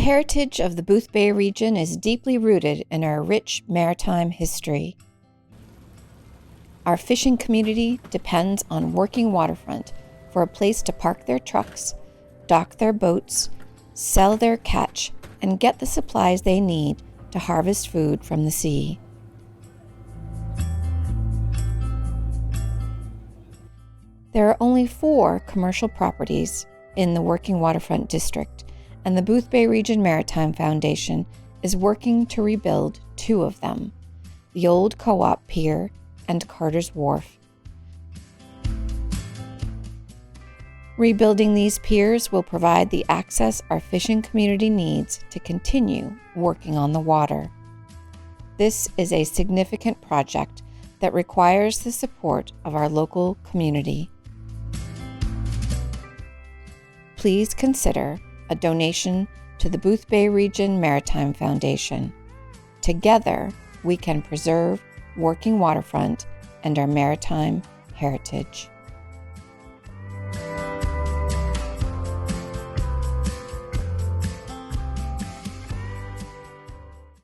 heritage of the Boothbay region is deeply rooted in our rich maritime history. Our fishing community depends on working waterfront for a place to park their trucks, dock their boats, sell their catch, and get the supplies they need to harvest food from the sea. There are only 4 commercial properties in the working waterfront district, and the Boothbay Region Maritime Foundation is working to rebuild 2 of them, the old Co-op Pier and Carter's Wharf. Rebuilding these piers will provide the access our fishing community needs to continue working on the water. This is a significant project that requires the support of our local community. Please consider a donation to the Boothbay Region Maritime Foundation. Together, we can preserve working waterfront and our maritime heritage.